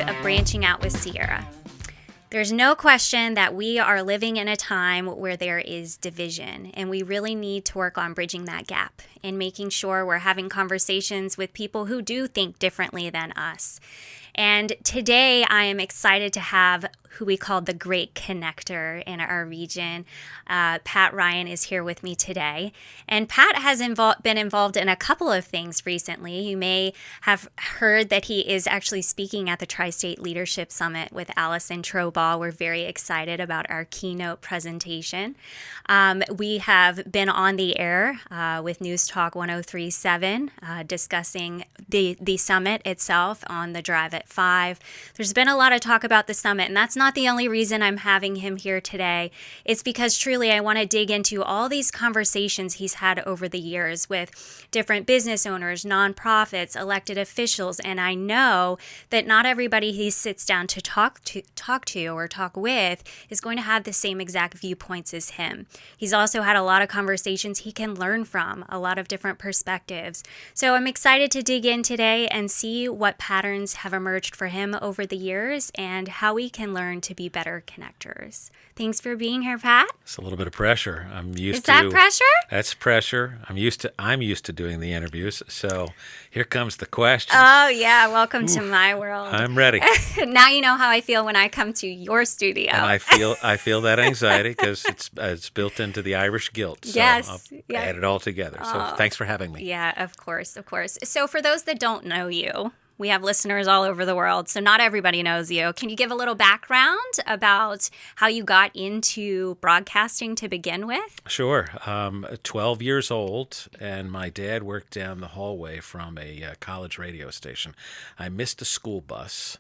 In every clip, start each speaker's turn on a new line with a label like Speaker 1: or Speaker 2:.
Speaker 1: of Branching Out with Sierra. There's no question that we are living in a time where there is division, and we really need to work on bridging that gap and making sure we're having conversations with people who do think differently than us. And today I am excited to have who we call the Great Connector in our region. Pat Ryan is here with me today. And Pat has been involved in a couple of things recently. You may have heard that he is actually speaking at the Tri-State Leadership Summit with Allison Trobaugh. We're very excited about our keynote presentation. We have been on the air with News Talk 1037 discussing the summit itself on the drive at 5. There's been a lot of talk about the summit, and that's not the only reason I'm having him here today. It's because truly I want to dig into all these conversations he's had over the years with different business owners, nonprofits, elected officials, and I know that not everybody he sits down to talk to or talk with is going to have the same exact viewpoints as him. He's also had a lot of conversations he can learn from, a lot of different perspectives. So I'm excited to dig in today and see what patterns have emerged for him over the years and how we can learn to be better connectors. Thanks for being here, Pat.
Speaker 2: It's a little bit of pressure.
Speaker 1: Is that pressure?
Speaker 2: That's pressure. I'm used to doing the interviews. So here comes the questions.
Speaker 1: Oh yeah, welcome to my world.
Speaker 2: I'm ready.
Speaker 1: Now you know how I feel when I come to your studio.
Speaker 2: And I feel that anxiety because it's built into the Irish guilt. So
Speaker 1: Yes.
Speaker 2: I'll add it all together. So thanks for having me.
Speaker 1: Yeah, of course. So for those that don't know you, we have listeners all over the world, so not everybody knows you. Can you give a little background about how you got into broadcasting to begin with?
Speaker 2: Sure. 12 years old, and my dad worked down the hallway from a college radio station. I missed a school bus.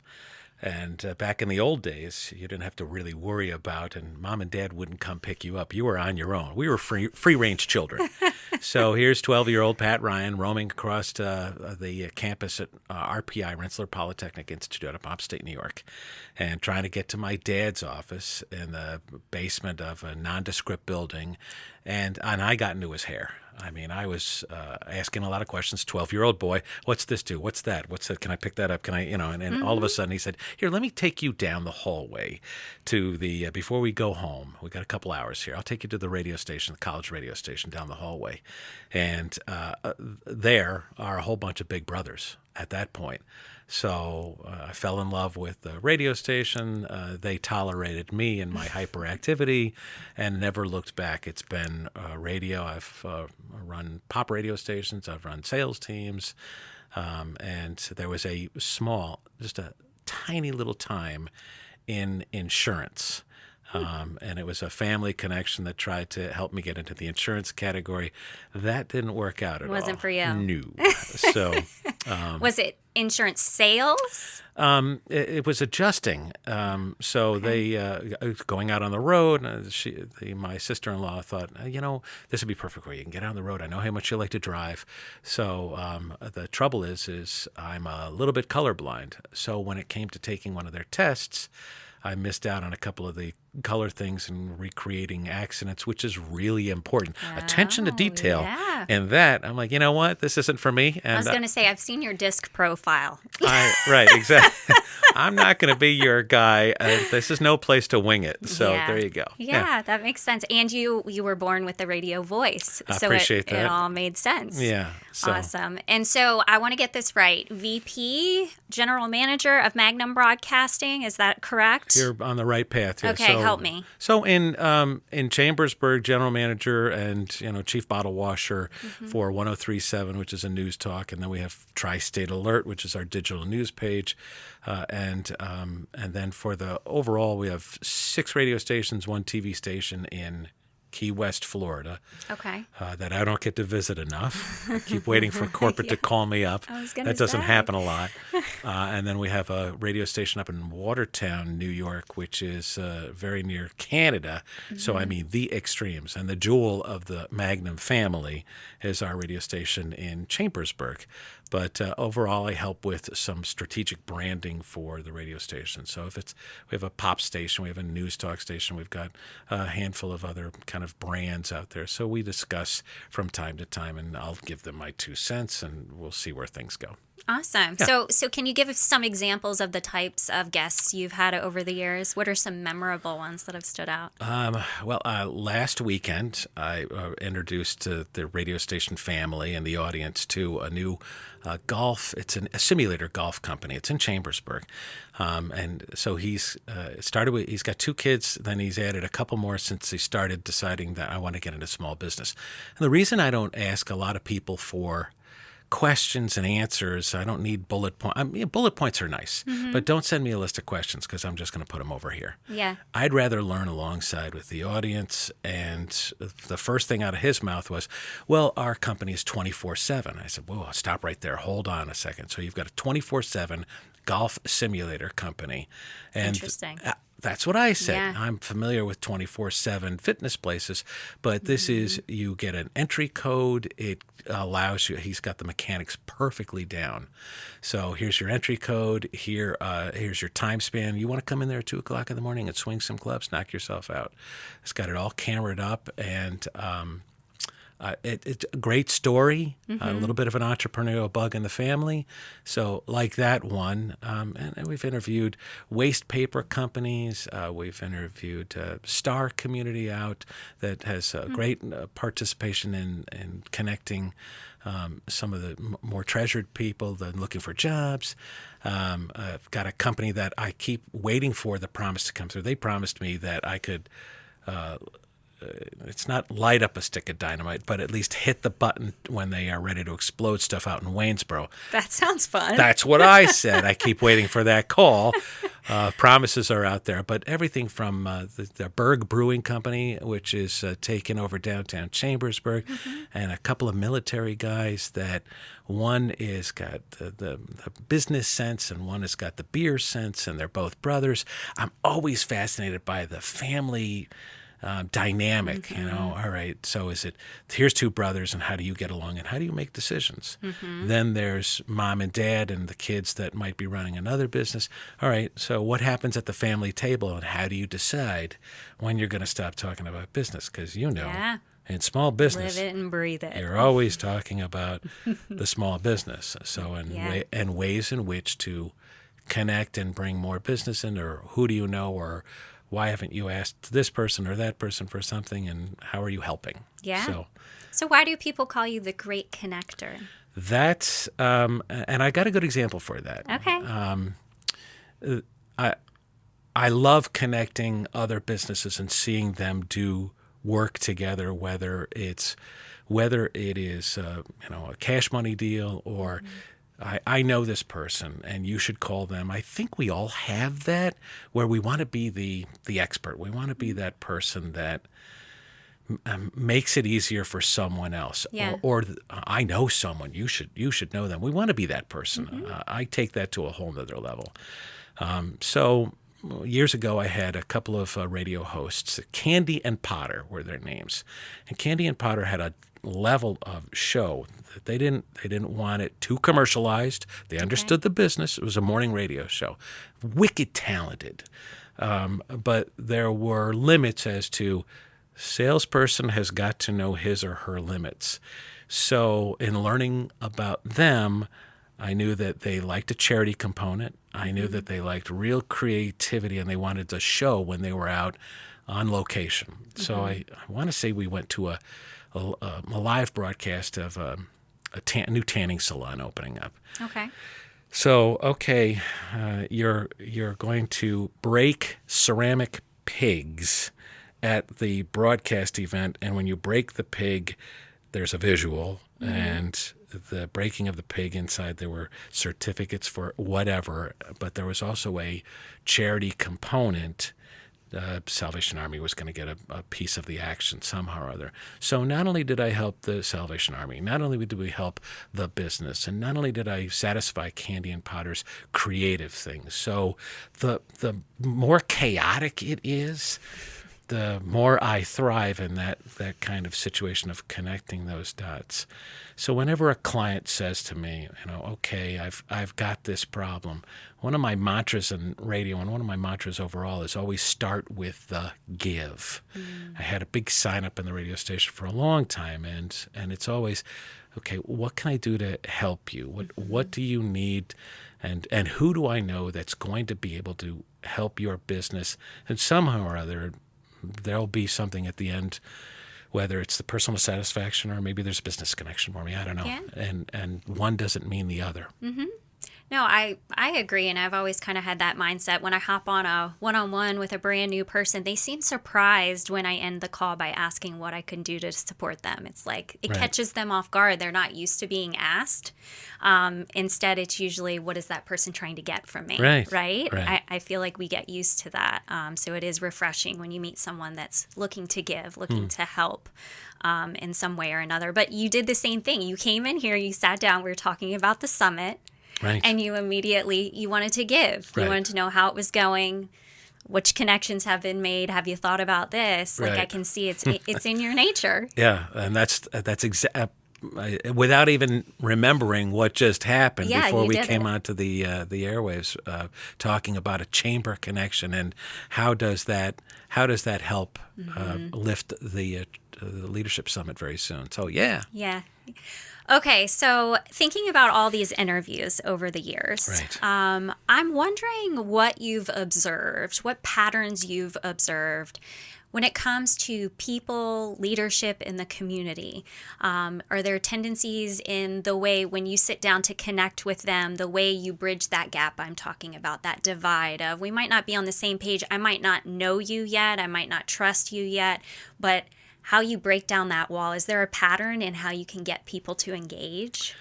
Speaker 2: And back in the old days, you didn't have to really worry about, and mom and dad wouldn't come pick you up. You were on your own. We were free-range children. So here's 12-year-old Pat Ryan roaming across the campus at RPI, Rensselaer Polytechnic Institute out of upstate New York, and trying to get to my dad's office in the basement of a nondescript building, and I got into his hair. I mean, I was asking a lot of questions. 12-year-old boy, what's this do? What's that? What's that? Can I pick that up? Can I, and all of a sudden he said, here, let me take you down the hallway to the, before we go home, we got a couple hours here. I'll take you to the radio station, the college radio station down the hallway. And there are a whole bunch of big brothers at that point. So I fell in love with the radio station. They tolerated me and my hyperactivity and never looked back. It's been radio. I've run pop radio stations. I've run sales teams. And there was just a tiny little time in insurance. And it was a family connection that tried to help me get into the insurance category. That didn't work out at all.
Speaker 1: Wasn't for you.
Speaker 2: No. So,
Speaker 1: was it insurance sales?
Speaker 2: It was adjusting. So they going out on the road. My sister-in-law thought, this would be perfect for you. You can get out on the road. I know how much you like to drive. So the trouble is I'm a little bit colorblind. So when it came to taking one of their tests, I missed out on a couple of the color things and recreating accidents, which is really important. Attention to detail.
Speaker 1: Yeah.
Speaker 2: And that, I'm like, you know what? This isn't for me. And
Speaker 1: I was going to say, I've seen your disc profile.
Speaker 2: Right, exactly. I'm not going to be your guy. This is no place to wing it. So there you go.
Speaker 1: Yeah, that makes sense. And you were born with the radio voice.
Speaker 2: I
Speaker 1: so
Speaker 2: appreciate that.
Speaker 1: It all made sense.
Speaker 2: Yeah.
Speaker 1: Awesome. And so I want to get this right. VP, General Manager of Magnum Broadcasting, is that correct?
Speaker 2: You're on the right path here.
Speaker 1: Okay, help me.
Speaker 2: So in Chambersburg, General Manager and Chief Bottle Washer for 1037, which is a news talk, and then we have Tri-State Alert, which is our digital news page, and then for the overall, we have 6 radio stations, 1 TV station in Key West, Florida.
Speaker 1: Okay.
Speaker 2: That I don't get to visit enough. I keep waiting for corporate to call me up. That doesn't happen a lot. And then we have a radio station up in Watertown, New York, which is very near Canada. Mm-hmm. So, I mean, the extremes. And the jewel of the Magnum family is our radio station in Chambersburg. But overall, I help with some strategic branding for the radio station. So we have a pop station, we have a news talk station, we've got a handful of other kind of brands out there. So we discuss from time to time, and I'll give them my 2 cents, and we'll see where things go.
Speaker 1: Awesome.
Speaker 2: Yeah.
Speaker 1: So can you give us some examples of the types of guests you've had over the years? What are some memorable ones that have stood out?
Speaker 2: Last weekend, I introduced the radio station family and the audience to a new golf. It's a simulator golf company. It's in Chambersburg. And so he's he's got 2 kids, then he's added a couple more since he started deciding that I want to get into small business. And the reason I don't ask a lot of people for questions and answers. I don't need bullet points. Bullet points are nice, but don't send me a list of questions because I'm just going to put them over here.
Speaker 1: Yeah.
Speaker 2: I'd rather learn alongside with the audience. And the first thing out of his mouth was, well, our company is 24/7. I said, whoa, stop right there. Hold on a second. So you've got a 24/7 golf simulator company. And
Speaker 1: Interesting.
Speaker 2: that's what I said.
Speaker 1: Yeah.
Speaker 2: I'm familiar with 24/7 fitness places, but this is, you get an entry code. It allows you, he's got the mechanics perfectly down. So here's your entry code. Here's your time span. You want to come in there at 2 o'clock in the morning and swing some clubs, knock yourself out. It's got it all cameraed up, and it's a great story, a little bit of an entrepreneurial bug in the family. So like that one, and we've interviewed waste paper companies. We've interviewed Star Community out that has great participation in connecting some of the more treasured people that are looking for jobs. I've got a company that I keep waiting for the promise to come through. They promised me that I could it's not light up a stick of dynamite, but at least hit the button when they are ready to explode stuff out in Waynesboro.
Speaker 1: That sounds fun.
Speaker 2: That's what I said. I keep waiting for that call. Promises are out there, but everything from the Berg Brewing Company, which is taking over downtown Chambersburg, and a couple of military guys that one is got the business sense and one has got the beer sense, and they're both brothers. I'm always fascinated by the family dynamic, all right, so here's 2 brothers, and how do you get along, and how do you make decisions? Then there's mom and dad and the kids that might be running another business. All right, so what happens at the family table, and how do you decide when you're going to stop talking about business? Because
Speaker 1: Yeah.
Speaker 2: in small business,
Speaker 1: Live it and breathe it.
Speaker 2: you're always talking about the small business. So
Speaker 1: Yeah.
Speaker 2: and ways in which to connect and bring more business in, or who do you know, or why haven't you asked this person or that person for something, and how are you helping?
Speaker 1: Yeah. So why do people call you the great connector?
Speaker 2: That's, and I got a good example for that.
Speaker 1: Okay.
Speaker 2: I love connecting other businesses and seeing them do work together, whether it is a cash money deal, or I know this person and you should call them. I think we all have that, where we want to be the expert. We want to be that person that makes it easier for someone else.
Speaker 1: Yeah.
Speaker 2: Or I know someone, you should know them. We want to be that person. I take that to a whole nother level. So years ago, I had a couple of radio hosts. Candy and Potter were their names, and Candy and Potter had a level of show that they didn't want it too commercialized. They understood the business. It was a morning radio show. Wicked talented, but there were limits as to salesperson has got to know his or her limits. So in learning about them, I knew that they liked a charity component. I knew that they liked real creativity, and they wanted to show when they were out on location. So I want to say we went to a live broadcast of a new tanning salon opening up.
Speaker 1: Okay.
Speaker 2: So, you're going to break ceramic pigs at the broadcast event, and when you break the pig, there's a visual, and the breaking of the pig inside, there were certificates for whatever, but there was also a charity component. Salvation Army was going to get a piece of the action somehow or other. So not only did I help the Salvation Army, not only did we help the business, and not only did I satisfy Candy and Potter's creative things. So the more chaotic it is, the more I thrive in that kind of situation of connecting those dots. So whenever a client says to me, okay, I've got this problem, one of my mantras in radio and one of my mantras overall is always start with the give. I had a big sign up in the radio station for a long time, and it's always, okay, what can I do to help you? What do you need? And who do I know that's going to be able to help your business? And somehow or other, there'll be something at the end, whether it's the personal satisfaction or maybe there's a business connection for me. I don't know.
Speaker 1: Yeah.
Speaker 2: And one doesn't mean the other.
Speaker 1: Mm-hmm. No, I agree, and I've always kind of had that mindset. When I hop on a one-on-one with a brand new person, they seem surprised when I end the call by asking what I can do to support them. It's like it catches them off guard. They're not used to being asked. Instead, it's usually, what is that person trying to get from me? Right? I feel like we get used to that. So it is refreshing when you meet someone that's looking to give, looking to help in some way or another. But you did the same thing. You came in here, you sat down, we were talking about the summit.
Speaker 2: Right.
Speaker 1: And you wanted to give. You wanted to know how it was going, which connections have been made. Have you thought about this? Like I can see it's in your nature.
Speaker 2: Yeah, and that's without even remembering what just happened before we came onto the airwaves, talking about a chamber connection and how does that help lift the leadership summit very soon. So yeah.
Speaker 1: Okay, so thinking about all these interviews over the years, I'm wondering what you've observed, what patterns you've observed when it comes to people, leadership in the community. Are there tendencies in the way when you sit down to connect with them, the way you bridge that gap I'm talking about, that divide of we might not be on the same page, I might not know you yet, I might not trust you yet, but how you break down that wall? Is there a pattern in how you can get people to engage?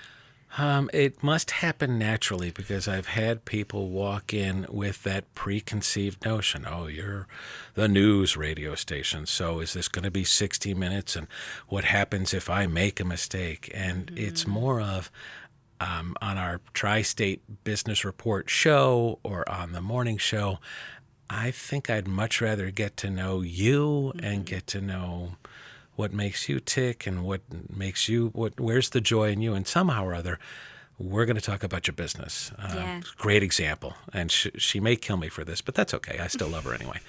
Speaker 2: It must happen naturally because I've had people walk in with that preconceived notion. Oh, you're the news radio station, so is this going to be 60 minutes? And what happens if I make a mistake? And it's more of on our Tri-State Business Report show or on the morning show, I think I'd much rather get to know you and get to know what makes you tick and what makes you, where's the joy in you? And somehow or other, we're going to talk about your business. Great example. And she may kill me for this, but that's okay. I still love her anyway.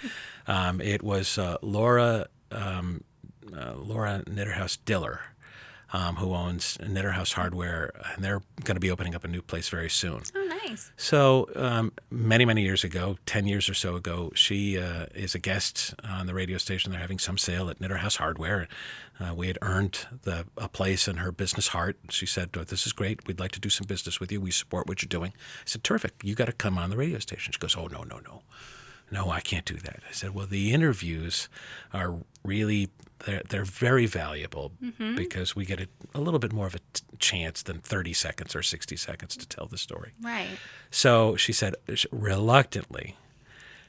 Speaker 2: It was Laura Nitterhouse Diller, who owns Nitterhouse Hardware, and they're going to be opening up a new place very soon.
Speaker 1: Oh, nice.
Speaker 2: So many, many years ago, 10 years or so ago, she is a guest on the radio station. They're having some sale at Nitterhouse Hardware. We had earned a place in her business heart. She said, this is great. We'd like to do some business with you. We support what you're doing. I said, terrific. You got to come on the radio station. She goes, oh, no. No, I can't do that. I said, well, the interviews are really, they're very valuable because we get a little bit more of a chance than 30 seconds or 60 seconds to tell the story.
Speaker 1: Right.
Speaker 2: So she said, reluctantly,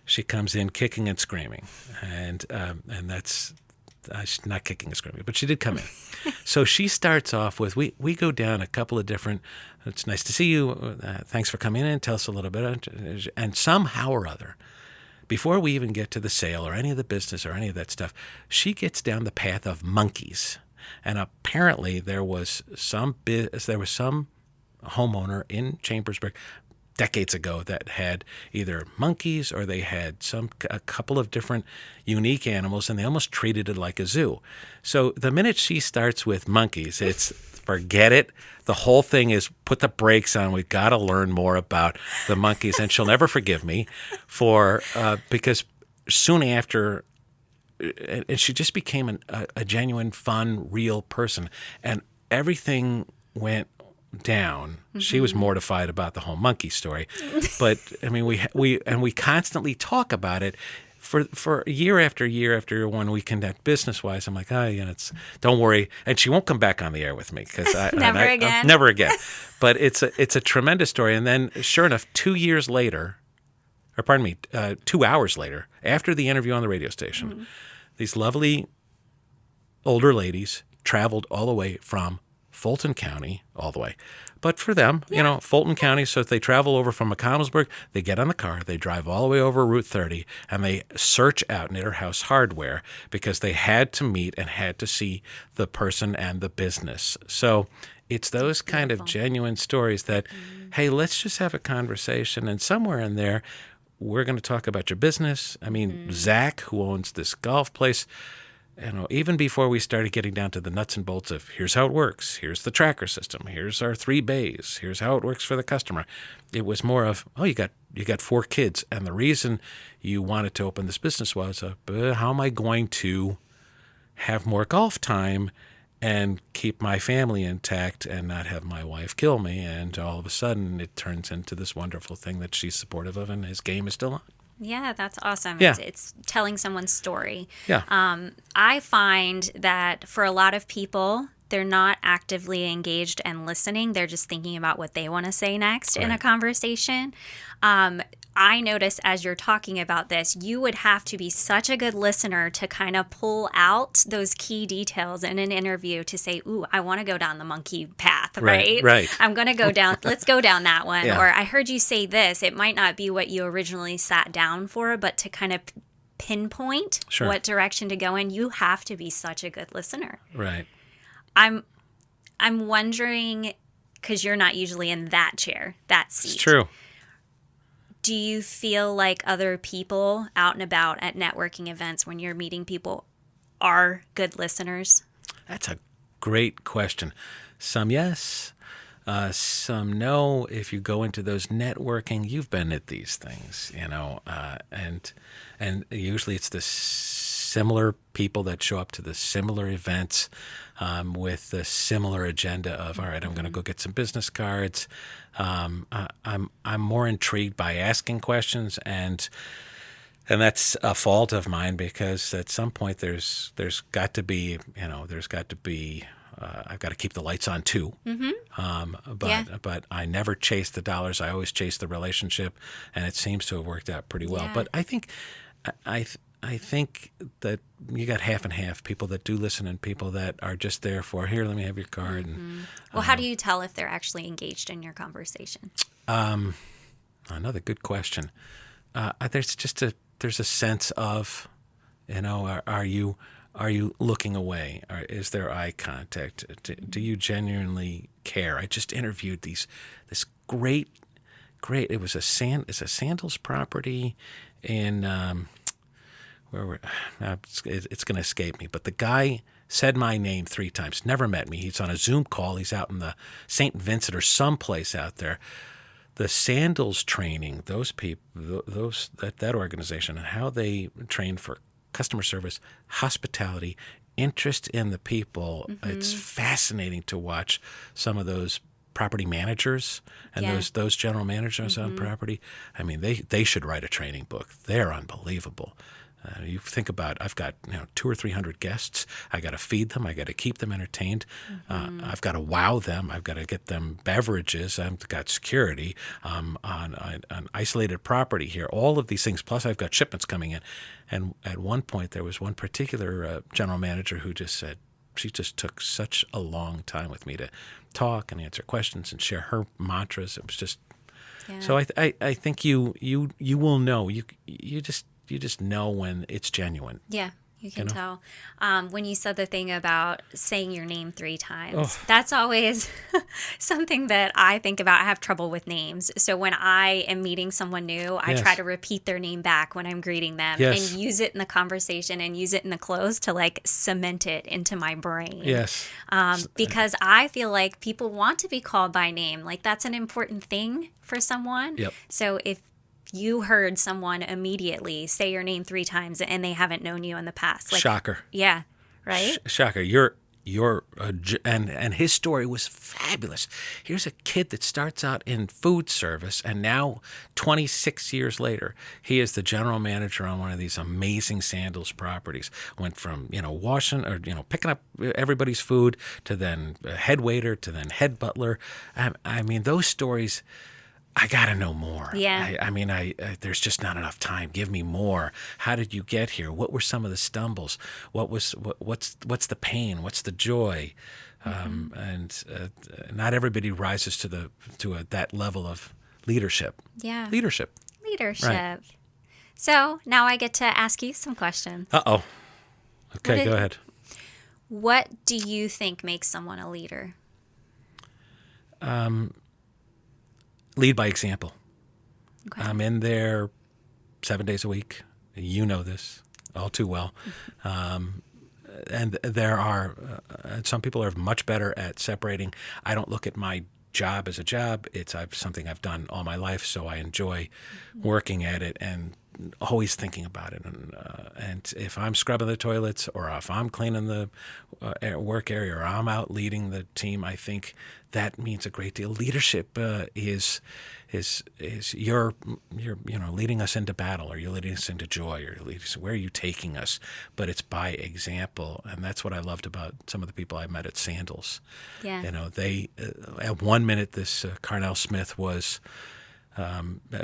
Speaker 2: she comes in kicking and screaming. And that's she's not kicking and screaming, but she did come in. So she starts off with, we go down a couple of different, it's nice to see you. Thanks for coming in. Tell us a little bit. And somehow or other, before we even get to the sale or any of the business or any of that stuff, she gets down the path of monkeys. And apparently there was some homeowner in Chambersburg decades ago that had either monkeys or they had a couple of different unique animals, and they almost treated it like a zoo. So the minute she starts with monkeys, it's forget it. The whole thing is put the brakes on. We've got to learn more about the monkeys, and she'll never forgive me because soon after, and she just became a genuine, fun, real person, and everything went down. She was mortified about the whole monkey story, but I mean, we constantly talk about it. For year after year after year, when we connect business-wise, I'm like, don't worry. And she won't come back on the air with me because
Speaker 1: never again.
Speaker 2: Never again. But it's a tremendous story. And then, sure enough, 2 hours later, after the interview on the radio station, these lovely older ladies traveled all the way from Fulton County all the way. But for them, Fulton County, so if they travel over from McConnellsburg, they get on the car, they drive all the way over Route 30, and they search out Knitter House Hardware because they had to meet and had to see the person and the business. So it's those kind of genuine stories that, hey, let's just have a conversation. And somewhere in there, we're going to talk about your business. I mean, Zach, who owns this golf place, even before we started getting down to the nuts and bolts of here's how it works, here's the tracker system, here's our 3 bays, here's how it works for the customer, it was more of, you got 4 kids, and the reason you wanted to open this business was, how am I going to have more golf time and keep my family intact and not have my wife kill me? And all of a sudden, it turns into this wonderful thing that she's supportive of, and his game is still on.
Speaker 1: Yeah, that's awesome.
Speaker 2: Yeah.
Speaker 1: It's telling someone's story.
Speaker 2: Yeah.
Speaker 1: I find that for a lot of people, they're not actively engaged and listening. They're just thinking about what they want to say next in a conversation. I notice as you're talking about this, you would have to be such a good listener to kind of pull out those key details in an interview to say, ooh, I want to go down the monkey path, right?
Speaker 2: Right.
Speaker 1: I'm going to go down, let's go down that one.
Speaker 2: Yeah.
Speaker 1: Or I heard you say this. It might not be what you originally sat down for, but to kind of pinpoint what direction to go in, you have to be such a good listener.
Speaker 2: Right.
Speaker 1: I'm wondering, because you're not usually in that chair, that seat.
Speaker 2: It's true.
Speaker 1: Do you feel like other people out and about at networking events when you're meeting people are good listeners?
Speaker 2: That's a great question. Some yes, some no. If you go into those networking, you've been at these things, and usually it's the similar people that show up to the similar events with the similar agenda of, all right, I'm going to go get some business cards. I'm more intrigued by asking questions, and that's a fault of mine because at some point there's got to be I've got to keep the lights on too. But I never chase the dollars. I always chase the relationship, and it seems to have worked out pretty well.
Speaker 1: Yeah.
Speaker 2: But I think that you got half and half, people that do listen and people that are just there for, here, let me have your card. And,
Speaker 1: well, how do you tell if they're actually engaged in your conversation?
Speaker 2: Another good question. There's a sense of, are you looking away? Is there eye contact? Do you genuinely care? I just interviewed this great, it was it's a sandals property in, it's going to escape me, but the guy said my name 3 times, never met me. He's on a Zoom call. He's out in the St. Vincent or someplace out there. The sandals training, those people, that organization, and how they train for customer service, hospitality, interest in the people. It's fascinating to watch some of those property managers and those general managers on property. I mean, they should write a training book. They're unbelievable. You think about, I've got 200 or 300 guests. I got to feed them. I got to keep them entertained. I've got to wow them. I've got to get them beverages. I've got security on an isolated property here. All of these things. Plus, I've got shipments coming in. And at one point, there was one particular general manager who just said, she just took such a long time with me to talk and answer questions and share her mantras. It was just so. I think you will know. You just know when it's genuine.
Speaker 1: Yeah, you can tell. When you said the thing about saying your name 3 times, that's always something that I think about. I have trouble with names. So when I am meeting someone new, I try to repeat their name back when I'm greeting them and use it in the conversation and use it in the close to like cement it into my brain.
Speaker 2: Yes.
Speaker 1: Because I feel like people want to be called by name. Like that's an important thing for someone.
Speaker 2: Yep.
Speaker 1: So if you heard someone immediately say your name 3 times and they haven't known you in the past. Like,
Speaker 2: shocker.
Speaker 1: Yeah, right?
Speaker 2: Shocker. And his story was fabulous. Here's a kid that starts out in food service, and now 26 years later, he is the general manager on one of these amazing sandals properties. Went from, washing or, picking up everybody's food to then head waiter to then head butler. I mean, those stories, I got to know more.
Speaker 1: Yeah.
Speaker 2: I mean, there's just not enough time. Give me more. How did you get here? What were some of the stumbles? What's the pain? What's the joy? And not everybody rises to that level of leadership.
Speaker 1: Yeah.
Speaker 2: Leadership.
Speaker 1: Leadership. So now I get to ask you some questions.
Speaker 2: Uh-oh. Okay, go ahead.
Speaker 1: What do you think makes someone a leader?
Speaker 2: Lead by example.
Speaker 1: Okay.
Speaker 2: I'm in there 7 days a week. You know this all too well. And there are some people are much better at separating. I don't look at my job as a job. It's something I've done all my life, so I enjoy working at it and always thinking about it. And if I'm scrubbing the toilets, or if I'm cleaning the work area, or I'm out leading the team, I think that means a great deal. Leadership is you're leading us into battle, or you're leading us into joy, or where are you taking us? But it's by example, and that's what I loved about some of the people I met at Sandals.
Speaker 1: Yeah.
Speaker 2: They at 1 minute this Carnell Smith was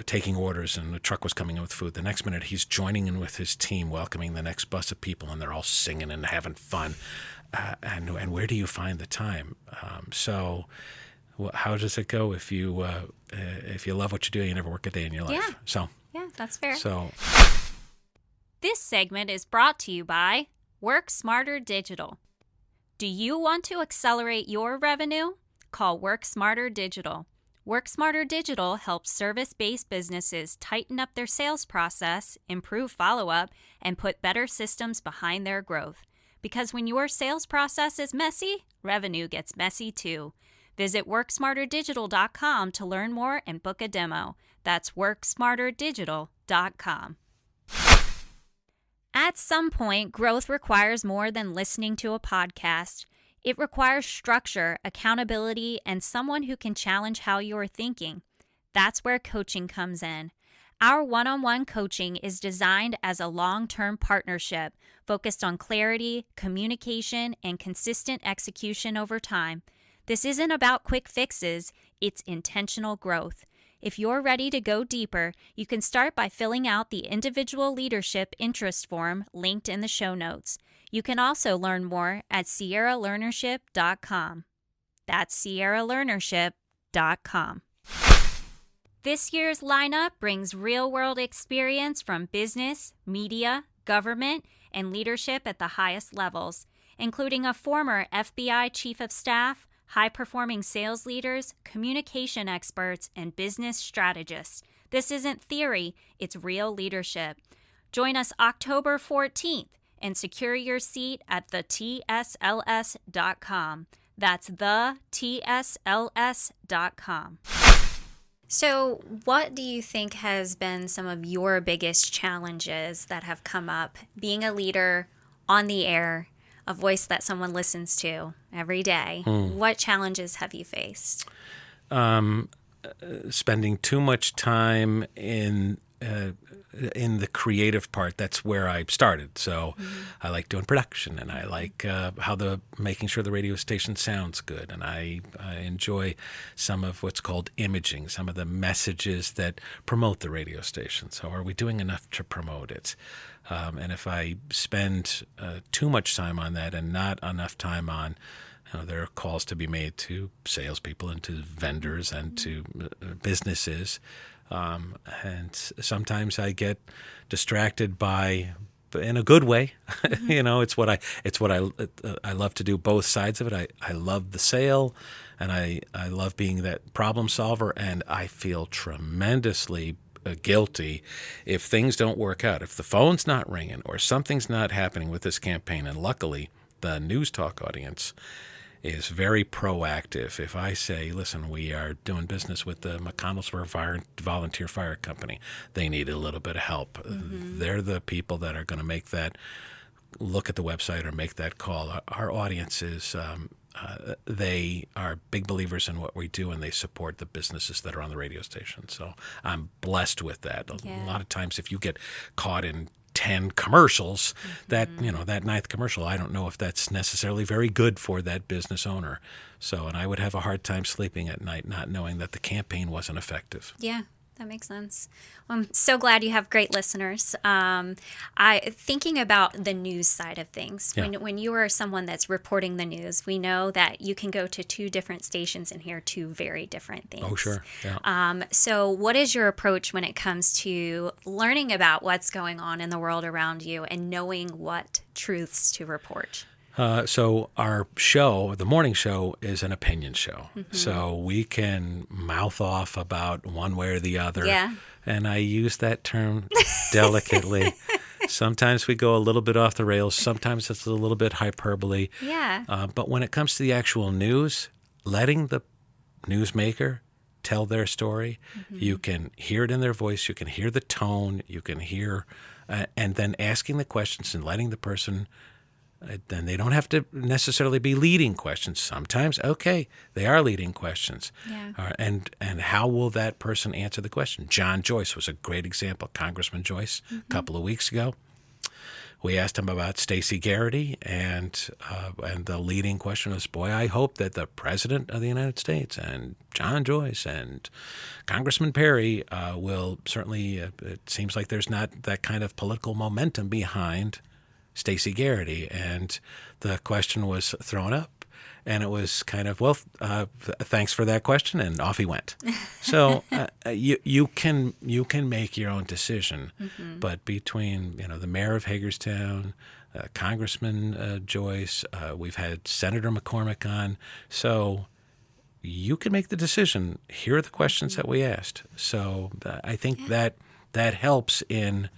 Speaker 2: taking orders, and the truck was coming in with food. The next minute, he's joining in with his team, welcoming the next bus of people, and they're all singing and having fun. And where do you find the time? So, how does it go if you love what you do, you never work a day in your life?
Speaker 1: Yeah, that's fair.
Speaker 2: So,
Speaker 1: this segment is brought to you by Work Smarter Digital. Do you want to accelerate your revenue? Call Work Smarter Digital. Work Smarter Digital helps service-based businesses tighten up their sales process, improve follow-up, and put better systems behind their growth. Because when your sales process is messy, revenue gets messy too. Visit WorkSmarterDigital.com to learn more and book a demo. That's WorkSmarterDigital.com. At some point, growth requires more than listening to a podcast. It requires structure, accountability, and someone who can challenge how you're thinking. That's where coaching comes in. Our one-on-one coaching is designed as a long-term partnership focused on clarity, communication, and consistent execution over time. This isn't about quick fixes, it's intentional growth. If you're ready to go deeper, you can start by filling out the individual leadership interest form linked in the show notes. You can also learn more at SierraLearnership.com. That's SierraLearnership.com. This year's lineup brings real-world experience from business, media, government, and leadership at the highest levels, including a former FBI Chief of Staff, high-performing sales leaders, communication experts, and business strategists. This isn't theory, it's real leadership. Join us October 14th and secure your seat at thetSLS.com. That's thetSLS.com. So, what do you think has been some of your biggest challenges that have come up being a leader on the air, a voice that someone listens to every day? What challenges have you faced?
Speaker 2: Spending too much time in the creative part. That's where I started. So I like doing production, and I like making sure the radio station sounds good, and I enjoy some of what's called imaging, some of the messages that promote the radio station. So are we doing enough to promote it? And if I spend too much time on that and not enough time on there are calls to be made to salespeople and to vendors and to businesses, and sometimes I get distracted by, in a good way. It's what I love to do. Both sides of it. I love the sale, and I love being that problem solver, and I feel tremendously guilty if things don't work out, if the phone's not ringing or something's not happening with this campaign. And luckily, the News Talk audience is very proactive. If I say, listen, we are doing business with the McConnellsburg Volunteer Fire Company, they need a little bit of help. They're the people that are going to make that, look at the website or make that call. Our audience is, they are big believers in what we do, and they support the businesses that are on the radio station. So I'm blessed with that. A lot of times if you get caught in 10 commercials, that ninth commercial, I don't know if that's necessarily very good for that business owner. So, and I would have a hard time sleeping at night not knowing that the campaign wasn't effective.
Speaker 1: Yeah, that makes sense. Well, I'm so glad you have great listeners. Thinking about the news side of things,
Speaker 2: Yeah.
Speaker 1: when you are someone that's reporting the news, we know that you can go to two different stations and hear two very different things.
Speaker 2: Oh, sure. Yeah.
Speaker 1: So what is your approach when it comes to learning about what's going on in the world around you and knowing what truths to report?
Speaker 2: So our show, the morning show, is an opinion show. So we can mouth off about one way or the other.
Speaker 1: Yeah.
Speaker 2: And I use that term delicately. Sometimes we go a little bit off the rails. Sometimes it's a little bit hyperbole.
Speaker 1: Yeah.
Speaker 2: But when it comes to the actual news, letting the newsmaker tell their story, you can hear it in their voice. You can hear the tone. You can hear, and then asking the questions and letting the person. Then they don't have to necessarily be leading questions. Sometimes, okay, they are leading questions.
Speaker 1: Yeah.
Speaker 2: And how will that person answer the question? John Joyce was a great example, Congressman Joyce, a couple of weeks ago. We asked him about Stacey Garrity, and the leading question was, boy, I hope that the President of the United States and John Joyce and Congressman Perry will certainly, it seems like there's not that kind of political momentum behind Stacey Garrity, and the question was thrown up, and it was kind of, well, thanks for that question, and off he went. So you can make your own decision, but between the mayor of Hagerstown, Congressman Joyce, we've had Senator McCormick on, so you can make the decision. Here are the questions that we asked. So I think that helps in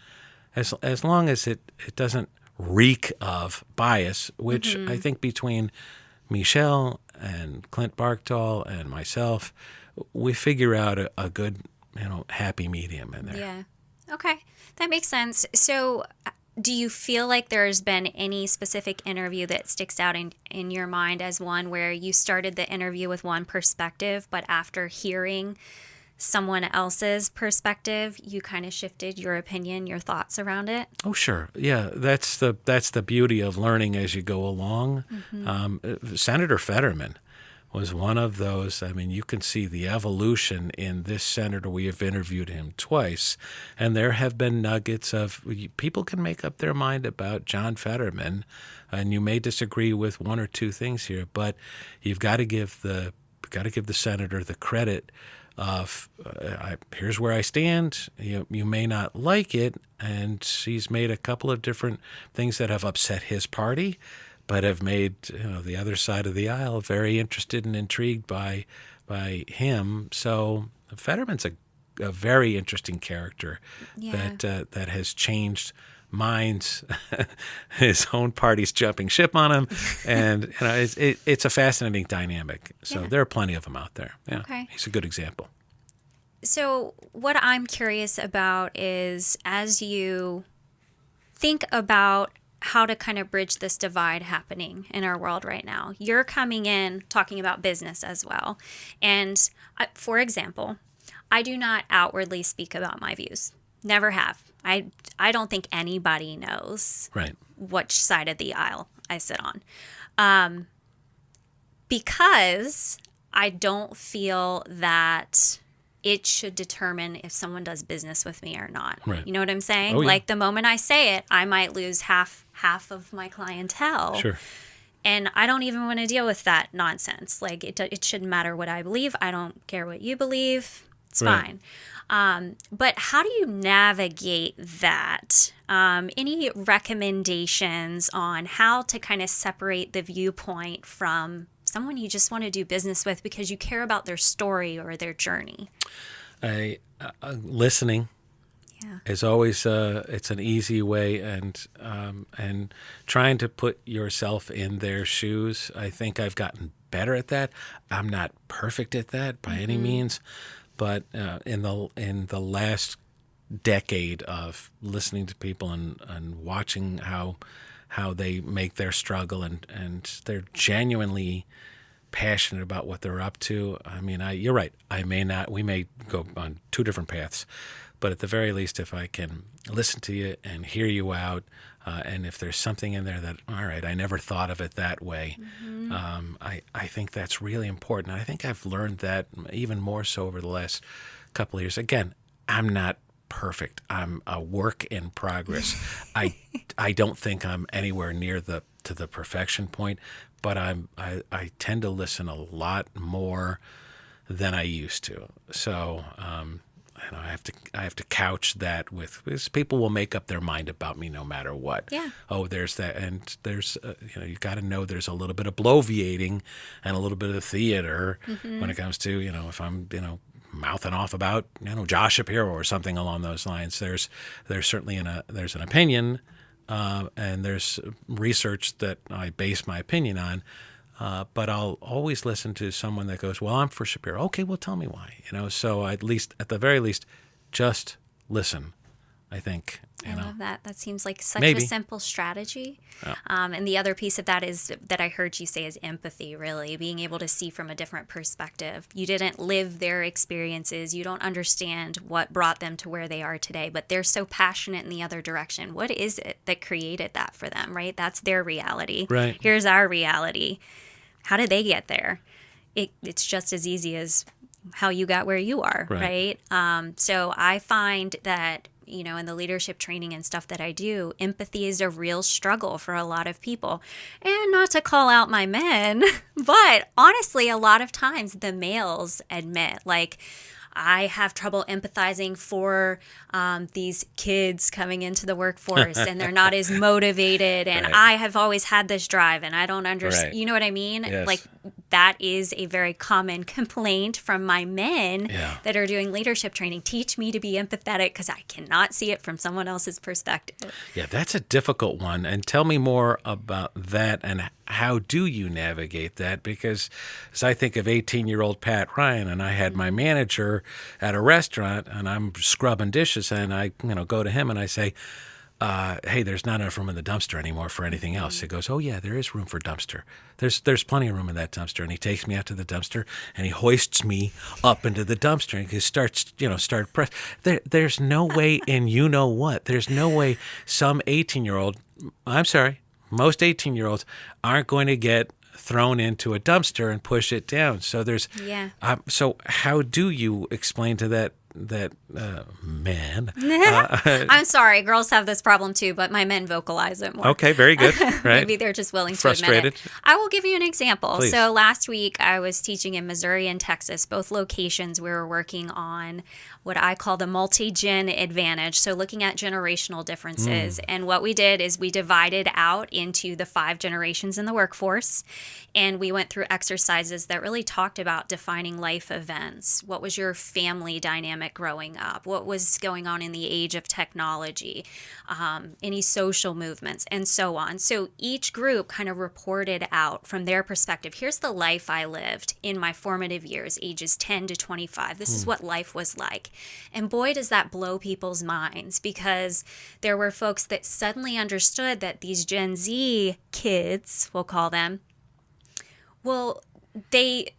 Speaker 2: as long as it doesn't reek of bias, which I think between Michelle and Clint Barkdahl and myself, we figure out a good, happy medium in there.
Speaker 1: Yeah. Okay. That makes sense. So do you feel like there's been any specific interview that sticks out in your mind as one where you started the interview with one perspective, but after hearing someone else's perspective, you kind of shifted your opinion, your thoughts around it?
Speaker 2: Oh, sure. Yeah, that's the beauty of learning as you go along. Senator Fetterman was one of those. I mean, you can see the evolution in this senator. We have interviewed him twice, and there have been nuggets of people can make up their mind about John Fetterman, and you may disagree with one or two things here, but you've got to give the senator the credit of here's where I stand. You may not like it, and he's made a couple of different things that have upset his party, but have made the other side of the aisle very interested and intrigued by him. So Fetterman's a very interesting character that has changed minds. His own party's jumping ship on him, and it's a fascinating dynamic. So there are plenty of them out there. Yeah,
Speaker 1: Okay.
Speaker 2: He's a good example.
Speaker 1: So what I'm curious about is, as you think about how to kind of bridge this divide happening in our world right now, you're coming in talking about business as well. And for example, I do not outwardly speak about my views. Never have. I don't think anybody knows
Speaker 2: Right.
Speaker 1: which side of the aisle I sit on. Because I don't feel that it should determine if someone does business with me or not.
Speaker 2: Right.
Speaker 1: You know what I'm saying?
Speaker 2: Oh, yeah.
Speaker 1: Like the moment I say it, I might lose half of my clientele.
Speaker 2: Sure.
Speaker 1: And I don't even want to deal with that nonsense. Like it shouldn't matter what I believe. I don't care what you believe. It's
Speaker 2: Right.
Speaker 1: fine. But how do you navigate that? Any recommendations on how to kind of separate the viewpoint from someone you just want to do business with because you care about their story or their journey?
Speaker 2: Listening
Speaker 1: Yeah.
Speaker 2: is always it's an easy way, and trying to put yourself in their shoes. I think I've gotten better at that. I'm not perfect at that by any means, but in the last decade of listening to people and watching how they make their struggle, and they're genuinely passionate about what they're up to. I mean, you're right. We may go on two different paths, but at the very least, if I can listen to you and hear you out, and if there's something in there that, all right, I never thought of it that way, I think that's really important. I think I've learned that even more so over the last couple of years. Again, I'm not perfect. I'm a work in progress. I don't think I'm anywhere near to the perfection point, but I tend to listen a lot more than I used to. So I have to couch that with, because people will make up their mind about me no matter what.
Speaker 1: Yeah.
Speaker 2: Oh, there's that, and there's you got to know there's a little bit of bloviating and a little bit of theater when it comes to if I'm mouthing off about Josh Shapiro or something along those lines. There's certainly there's an opinion, and there's research that I base my opinion on. But I'll always listen to someone that goes, well, I'm for Shapiro. Okay, well, tell me why. So at the very least, just listen, I think.
Speaker 1: I love that. That seems like such
Speaker 2: Maybe.
Speaker 1: a simple strategy.
Speaker 2: Yeah.
Speaker 1: And the other piece of that is that I heard you say is empathy, really, being able to see from a different perspective. You didn't live their experiences. You don't understand what brought them to where they are today, but they're so passionate in the other direction. What is it that created that for them, right? That's their reality.
Speaker 2: Right.
Speaker 1: Here's our reality. How did they get there? It's just as easy as how you got where you are, right? So I find that, in the leadership training and stuff that I do, empathy is a real struggle for a lot of people. And not to call out my men, but honestly, a lot of times the males admit, like, I have trouble empathizing for these kids coming into the workforce and they're not as motivated. And I have always had this drive and I don't understand. You know what I mean?
Speaker 2: Yes.
Speaker 1: Like, that is a very common complaint from my men that are doing leadership training. Teach me to be empathetic because I cannot see it from someone else's perspective.
Speaker 2: Yeah, that's a difficult one. And tell me more about that, and how do you navigate that? Because as I think of 18-year-old Pat Ryan, and I had my manager at a restaurant, and I'm scrubbing dishes, and I go to him and I say, hey, there's not enough room in the dumpster anymore for anything else. He goes, oh, yeah, there is room for dumpster. There's plenty of room in that dumpster. And he takes me out to the dumpster, and he hoists me up into the dumpster, and he starts press. There's no way in what. There's no way some 18-year-old, I'm sorry, most 18-year-olds aren't going to get thrown into a dumpster and push it down. So so how do you explain to that man?
Speaker 1: I'm sorry, girls have this problem too, but my men vocalize it more.
Speaker 2: Okay, very good. Right.
Speaker 1: Maybe they're just willing to admit it. I will give you an example.
Speaker 2: Please.
Speaker 1: So last week I was teaching in Missouri and Texas, both locations. We were working on what I call the multi-gen advantage. So looking at generational differences. And what we did is we divided out into the 5 generations in the workforce. And we went through exercises that really talked about defining life events. What was your family dynamic growing up? What was going on in the age of technology? Any social movements, and so on. So each group kind of reported out from their perspective. Here's the life I lived in my formative years, ages 10 to 25. This is what life was like. And boy, does that blow people's minds, because there were folks that suddenly understood that these Gen Z kids, we'll call them, well, they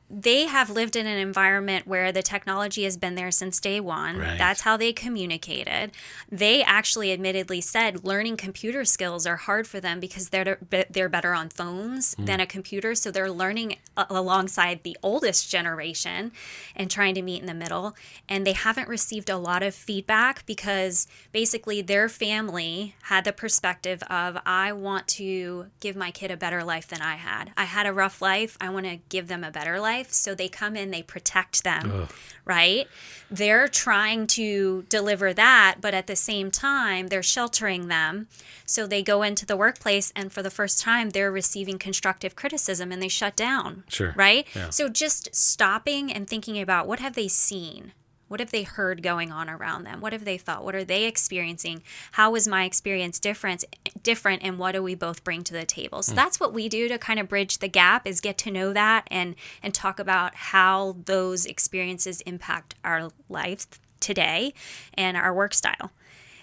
Speaker 1: have lived in an environment where the technology has been there since day one.
Speaker 2: Right.
Speaker 1: That's how they communicated. They actually admittedly said learning computer skills are hard for them because they're better on phones than a computer. So they're learning alongside the oldest generation and trying to meet in the middle. And they haven't received a lot of feedback because basically their family had the perspective of, I want to give my kid a better life than I had. I had a rough life. I want to give them a better life. So they come in, they protect them, right? They're trying to deliver that, but at the same time, they're sheltering them. So they go into the workplace, and for the first time, they're receiving constructive criticism, and they shut down, right? Yeah. So just stopping and thinking about, what have they seen? What have they heard going on around them? What have they thought? What are they experiencing? How was my experience different, and what do we both bring to the table? So that's what we do to kind of bridge the gap, is get to know that and talk about how those experiences impact our life today and our work style.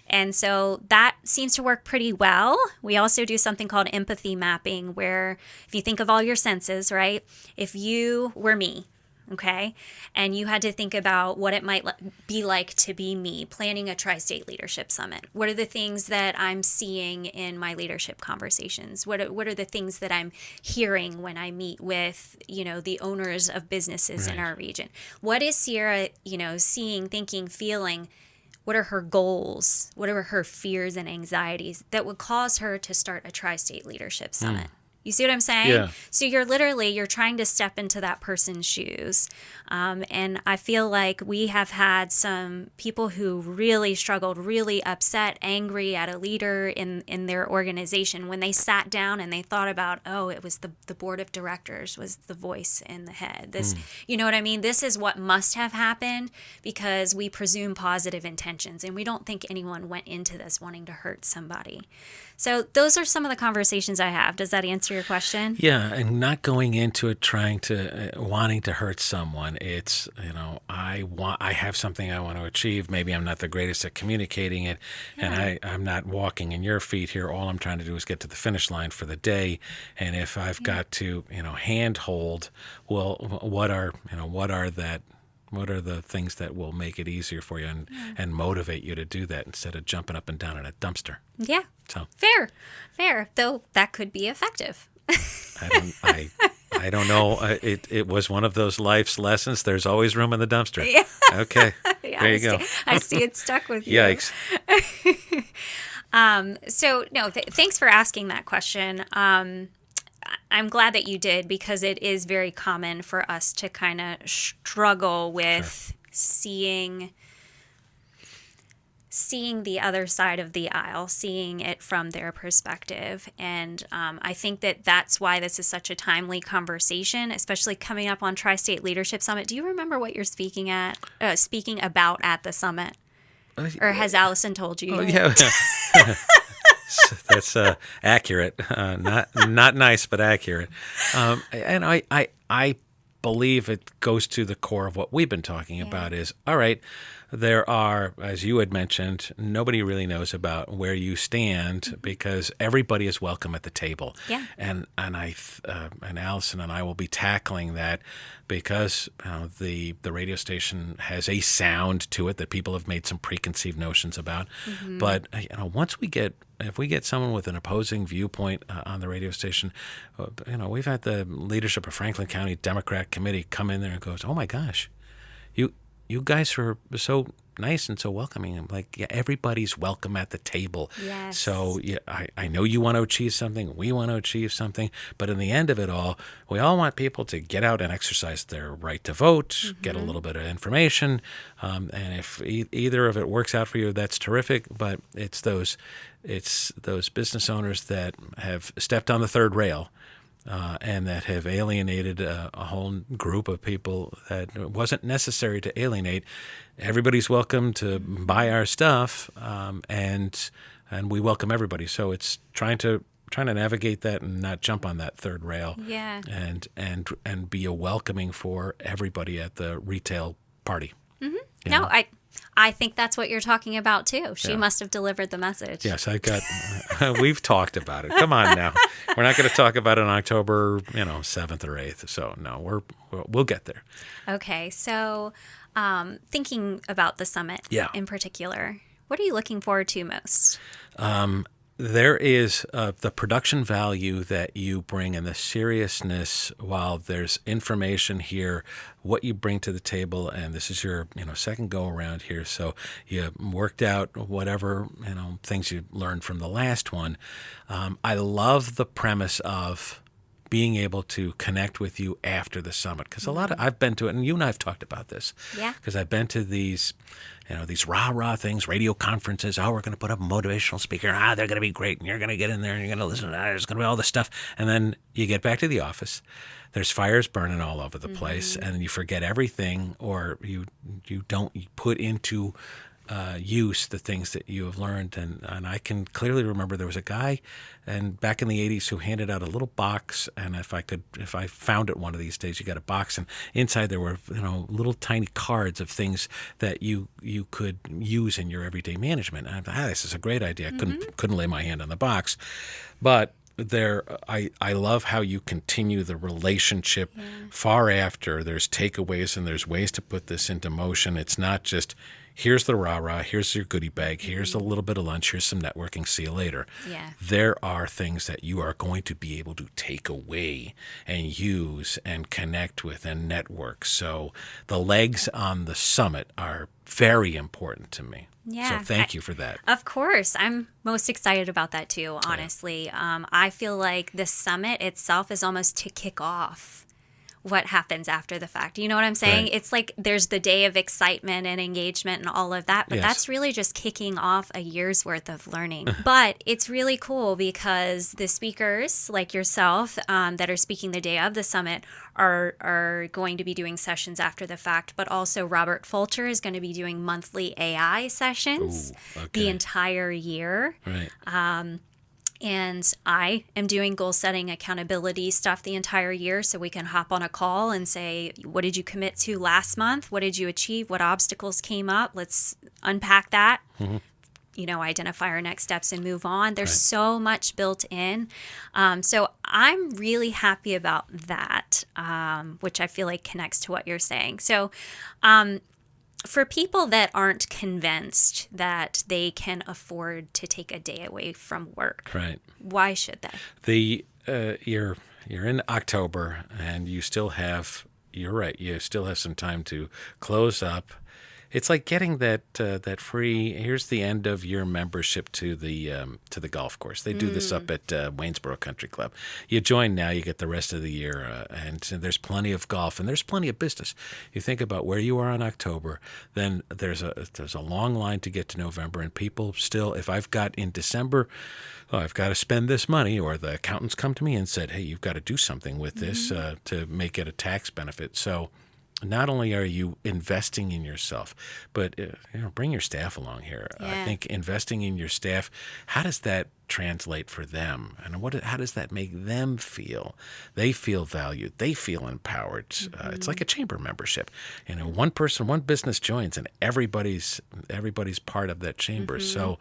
Speaker 1: And so that seems to work pretty well. We also do something called empathy mapping, where if you think of all your senses, right? If you were me, okay, and you had to think about what it might be like to be me planning a Tri-State Leadership Summit. What are the things that I'm seeing in my leadership conversations? What are the things that I'm hearing when I meet with, the owners of businesses in our region? What is Sierra, seeing, thinking, feeling what are her goals, what are her fears and anxieties that would cause her to start a tri-state leadership summit. You see what I'm saying?
Speaker 2: Yeah.
Speaker 1: So you're trying to step into that person's shoes. And I feel like we have had some people who really struggled, really upset, angry at a leader in their organization when they sat down and they thought about, oh, it was the board of directors was the voice in the head. This, you know what I mean? This is what must have happened because we presume positive intentions and we don't think anyone went into this wanting to hurt somebody. So those are some of the conversations I have. Does that answer your question?
Speaker 2: Yeah, and not going into it wanting to hurt someone. It's, I have something I want to achieve. Maybe I'm not the greatest at communicating it, and I'm not walking in your feet here. All I'm trying to do is get to the finish line for the day. And if I've got to, handhold, well, what are the things that will make it easier for you and motivate you to do that instead of jumping up and down in a dumpster?
Speaker 1: Yeah.
Speaker 2: So
Speaker 1: Fair. Though that could be effective.
Speaker 2: I don't know. It was one of those life's lessons. There's always room in the dumpster.
Speaker 1: Yeah.
Speaker 2: Okay.
Speaker 1: Yeah,
Speaker 2: there you go.
Speaker 1: I see it stuck with you.
Speaker 2: Yikes.
Speaker 1: Thanks for asking that question. I'm glad that you did because it is very common for us to kind of struggle with seeing the other side of the aisle, seeing it from their perspective. And I think that that's why this is such a timely conversation, especially coming up on Tri-State Leadership Summit. Do you remember what you're speaking about at the summit? Or has Allison told you?
Speaker 2: Oh, yeah. That's accurate. Not nice, but accurate. And I believe it goes to the core of what we've been talking about is, all right, there are, as you had mentioned, nobody really knows about where you stand because everybody is welcome at the table.
Speaker 1: Yeah.
Speaker 2: And Allison and I will be tackling that because the radio station has a sound to it that people have made some preconceived notions about. But if we get someone with an opposing viewpoint on the radio station, we've had the leadership of Franklin County Democrat Committee come in there and goes, "Oh my gosh, you guys are so nice and so welcoming." I'm like, yeah, everybody's welcome at the table.
Speaker 1: Yes.
Speaker 2: So yeah, I know you want to achieve something. We want to achieve something. But in the end of it all, we all want people to get out and exercise their right to vote, get a little bit of information. And if either of it works out for you, that's terrific. But it's those business owners that have stepped on the third rail. And that have alienated a whole group of people that wasn't necessary to alienate. Everybody's welcome to buy our stuff, and we welcome everybody. So it's trying to navigate that and not jump on that third rail.
Speaker 1: Yeah.
Speaker 2: And be a welcoming for everybody at the retail party.
Speaker 1: No, I think that's what you're talking about too. She must have delivered the message.
Speaker 2: Yes, we've talked about it. Come on now. We're not going to talk about it on October, 7th or 8th. So no, we'll get there.
Speaker 1: Okay. So, thinking about the summit in particular, what are you looking forward to most?
Speaker 2: There is the production value that you bring and the seriousness while there's information here, what you bring to the table, and this is your second go around here. So you worked out whatever things you learned from the last one. I love the premise of being able to connect with you after the summit because I've been to it, and you and I have talked about this.
Speaker 1: Yeah.
Speaker 2: Because I've been to these rah-rah things, radio conferences. Oh, we're going to put up a motivational speaker. They're going to be great. And you're going to get in there and you're going to listen to that. There's going to be all this stuff. And then you get back to the office. There's fires burning all over the place. And you forget everything or you don't put into use the things that you have learned. And I can clearly remember there was a guy and back in the 80s who handed out a little box. And if I found it one of these days, you got a box and inside there were, little tiny cards of things that you could use in your everyday management. And I thought, this is a great idea. I couldn't lay my hand on the box, but I love how you continue the relationship far after. There's takeaways and there's ways to put this into motion. It's not just here's the rah-rah, here's your goodie bag, here's a little bit of lunch, here's some networking, see you later.
Speaker 1: Yeah.
Speaker 2: There are things that you are going to be able to take away and use and connect with and network. So the legs on the summit are very important to me.
Speaker 1: Yeah.
Speaker 2: So thank you for that.
Speaker 1: Of course. I'm most excited about that too, honestly. I feel like the summit itself is almost to kick off what happens after the fact. You know what I'm saying?
Speaker 2: Right.
Speaker 1: It's like there's the day of excitement and engagement and all of that, but
Speaker 2: Yes.
Speaker 1: that's really just kicking off a year's worth of learning. But it's really cool because the speakers like yourself that are speaking the day of the summit are going to be doing sessions after the fact, but also Robert Fulcher is going to be doing monthly AI sessions
Speaker 2: Ooh, okay.
Speaker 1: the entire year.
Speaker 2: Right.
Speaker 1: And I am doing goal setting accountability stuff the entire year so we can hop on a call and say, what did you commit to last month? What did you achieve? What obstacles came up? Let's unpack that. Identify our next steps and move on. There's so much built in. So I'm really happy about that, which I feel like connects to what you're saying. So for people that aren't convinced that they can afford to take a day away from work,
Speaker 2: Right.
Speaker 1: why should they?
Speaker 2: You're in October and you still have, you're right, you still have some time to close up. It's like getting that free. Here's the end of your membership to the golf course. They do this up at Waynesboro Country Club. You join now, you get the rest of the year, and there's plenty of golf and there's plenty of business. You think about where you are in October, then there's a long line to get to November, and people still. If I've got in December, I've got to spend this money, or the accountants come to me and said, hey, you've got to do something with this to make it a tax benefit. So. Not only are you investing in yourself, but bring your staff along here.
Speaker 1: Yeah.
Speaker 2: I think investing in your staff, how does that translate for them? And how does that make them feel? They feel valued. They feel empowered. It's like a chamber membership. One person, one business joins, and everybody's part of that chamber. So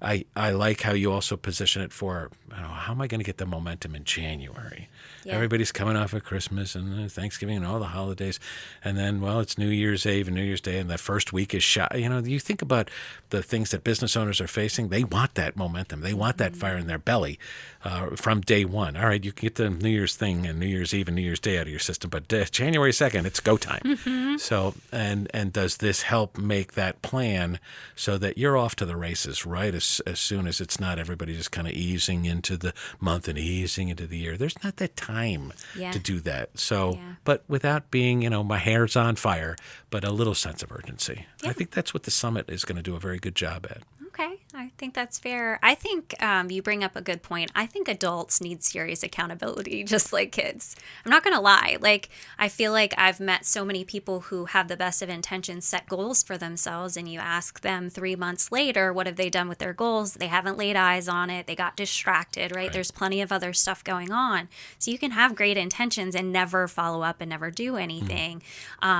Speaker 2: I like how you also position it for, how am I going to get the momentum in January? Yeah. Everybody's coming off of Christmas and Thanksgiving and all the holidays. And then, it's New Year's Eve and New Year's Day, and that first week is shot. You think about the things that business owners are facing. They want that momentum. They want that fire in their belly from day one. All right, you can get the New Year's thing and New Year's Eve and New Year's Day out of your system, but January 2nd, it's go time. So, and does this help make that plan so that you're off to the races, right? As soon as it's not everybody just kind of easing into the month and easing into the year. There's not that time to do that. So, but without being, my hair's on fire, but a little sense of urgency. Yeah. I think that's what the summit is going to do a very good job at.
Speaker 1: Okay, I think that's fair. I think you bring up a good point. I think adults need serious accountability, just like kids. I'm not going to lie. I feel like I've met so many people who have the best of intentions, set goals for themselves, and you ask them 3 months later, what have they done with their goals? They haven't laid eyes on it. They got distracted, right? There's plenty of other stuff going on. So you can have great intentions and never follow up and never do anything.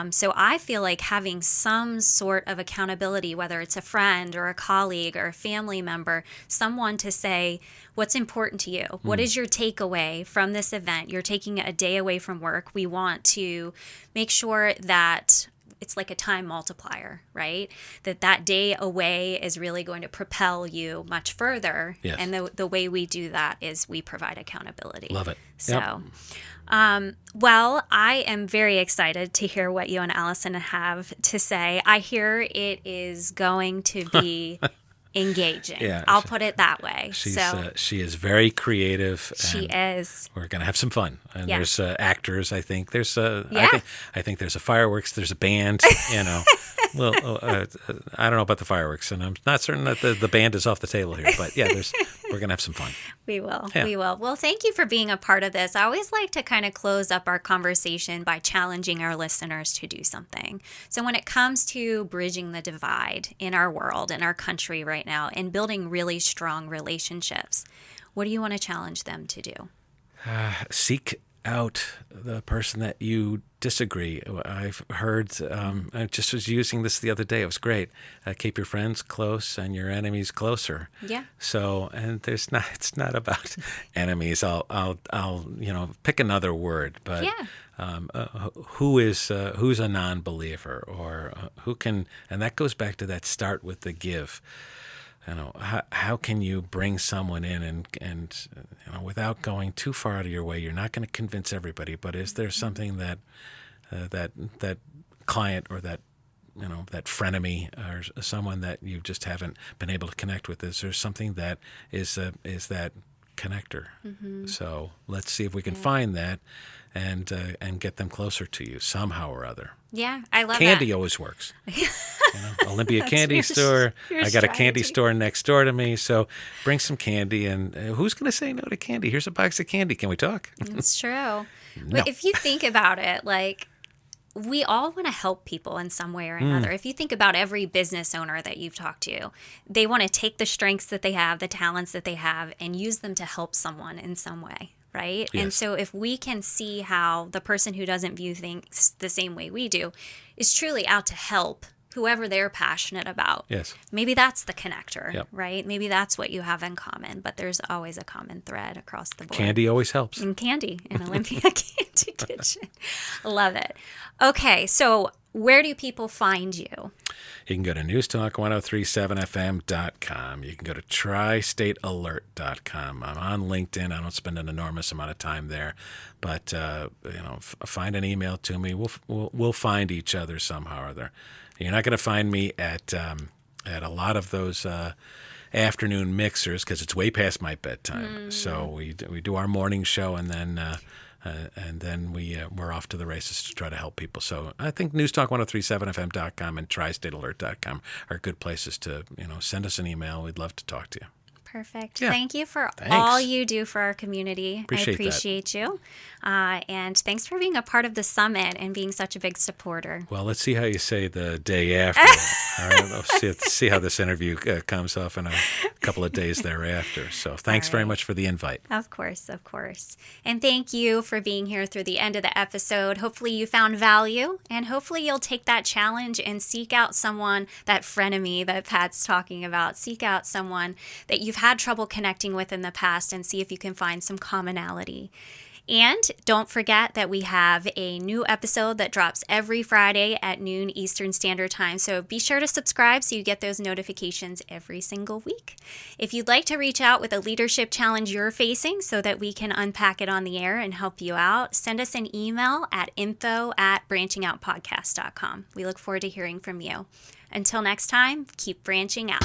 Speaker 1: So I feel like having some sort of accountability, whether it's a friend or a colleague, or a family member, someone to say, what's important to you? What is your takeaway from this event? You're taking a day away from work. We want to make sure that it's like a time multiplier, right? That day away is really going to propel you much further.
Speaker 2: Yes.
Speaker 1: And the way we do that is we provide accountability.
Speaker 2: Love it.
Speaker 1: So, well, I am very excited to hear what you and Allison have to say. I hear it is going to be engaging. Yeah, I'll put it that way.
Speaker 2: She is very creative.
Speaker 1: She is.
Speaker 2: We're going to have some fun. And there's actors. I think there's I think there's a fireworks. There's a band. Well, I don't know about the fireworks, and I'm not certain that the band is off the table here. But yeah, we're going to have some fun.
Speaker 1: We will. Yeah. We will. Well, thank you for being a part of this. I always like to kind of close up our conversation by challenging our listeners to do something. So when it comes to bridging the divide in our world, in our country right now, and building really strong relationships, what do you want to challenge them to do?
Speaker 2: Seek out the person that you disagree. I've heard, I just was using this the other day. It was great. Keep your friends close and your enemies closer. Yeah. So, and it's not about enemies. I'll pick another word, but who's a non-believer, or who can, and that goes back to that start with the give. How can you bring someone in and without going too far out of your way? You're not going to convince everybody, but is there something that that client or that that frenemy or someone that you just haven't been able to connect with? Is there something that is that connector? So let's see if we can find that and get them closer to you somehow or other.
Speaker 1: Yeah, I love
Speaker 2: Candy
Speaker 1: that.
Speaker 2: always works. Olympia Candy Store. I got a candy store next door to me, so bring some candy. And who's going to say no to candy? Here's a box of candy. Can we talk?
Speaker 1: It's true.
Speaker 2: No.
Speaker 1: But if you think about it, like, we all want to help people in some way or another. If you think about every business owner that you've talked to, they want to take the strengths that they have, the talents that they have, and use them to help someone in some way, right?
Speaker 2: Yes.
Speaker 1: And so if we can see how the person who doesn't view things the same way we do is truly out to help whoever they're passionate about.
Speaker 2: Yes.
Speaker 1: Maybe that's the connector,
Speaker 2: Yep.
Speaker 1: right? Maybe that's what you have in common, but there's always a common thread across the board.
Speaker 2: Candy always helps.
Speaker 1: And candy in Olympia Candy Kitchen. Love it. Okay, so where do people find you?
Speaker 2: You can go to newstalk1037fm.com. You can go to tristatealert.com. I'm on LinkedIn. I don't spend an enormous amount of time there, but find an email to me. We'll find each other somehow or other. You're not going to find me at a lot of those afternoon mixers because it's way past my bedtime. So we do our morning show and then we're off to the races to try to help people. So I think newstalk1037fm.com and tristatealert.com are good places to send us an email. We'd love to talk to you.
Speaker 1: Perfect.
Speaker 2: Yeah.
Speaker 1: Thank you for
Speaker 2: Thanks.
Speaker 1: all you do for our community.
Speaker 2: Appreciate
Speaker 1: I appreciate you. And thanks for being a part of the summit and being such a big supporter.
Speaker 2: Well, let's see how you say the day after. All right, let's see how this interview comes off in a couple of days thereafter. So thanks very much for the invite.
Speaker 1: Of course, of course. And thank you for being here through the end of the episode. Hopefully you found value, and hopefully you'll take that challenge and seek out someone, that frenemy that Pat's talking about. Seek out someone that you've had trouble connecting with in the past and see if you can find some commonality. And don't forget that we have a new episode that drops every Friday at noon Eastern Standard Time. So be sure to subscribe so you get those notifications every single week. If you'd like to reach out with a leadership challenge you're facing so that we can unpack it on the air and help you out, send us an email at info@branchingoutpodcast.com. We look forward to hearing from you. Until next time, keep branching out.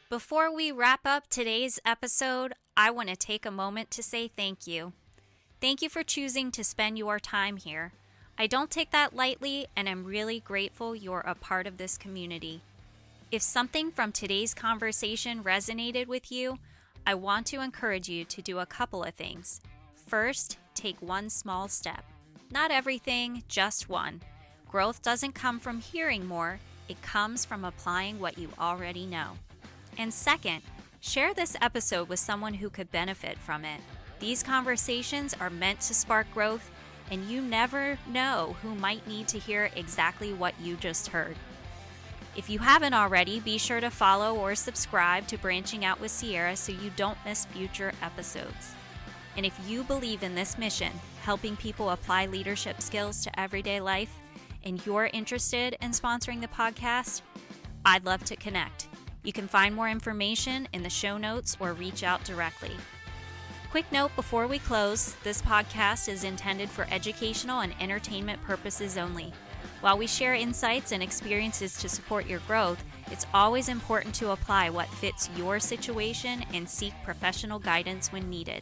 Speaker 1: Before we wrap up today's episode, I want to take a moment to say thank you. Thank you for choosing to spend your time here. I don't take that lightly, and I'm really grateful you're a part of this community. If something from today's conversation resonated with you, I want to encourage you to do a couple of things. First, take one small step. Not everything, just one. Growth doesn't come from hearing more, it comes from applying what you already know. And second, share this episode with someone who could benefit from it. These conversations are meant to spark growth, and you never know who might need to hear exactly what you just heard. If you haven't already, be sure to follow or subscribe to Branching Out with Sierra so you don't miss future episodes. And if you believe in this mission, helping people apply leadership skills to everyday life, and you're interested in sponsoring the podcast, I'd love to connect. You can find more information in the show notes or reach out directly. Quick note before we close, this podcast is intended for educational and entertainment purposes only. While we share insights and experiences to support your growth, it's always important to apply what fits your situation and seek professional guidance when needed.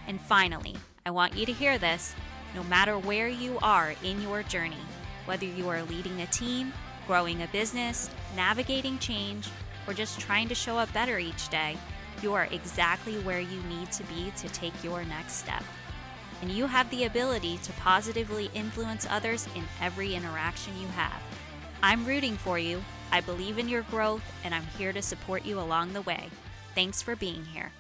Speaker 1: And finally, I want you to hear this, no matter where you are in your journey, whether you are leading a team, growing a business, navigating change, or just trying to show up better each day, you are exactly where you need to be to take your next step. And you have the ability to positively influence others in every interaction you have. I'm rooting for you, I believe in your growth, and I'm here to support you along the way. Thanks for being here.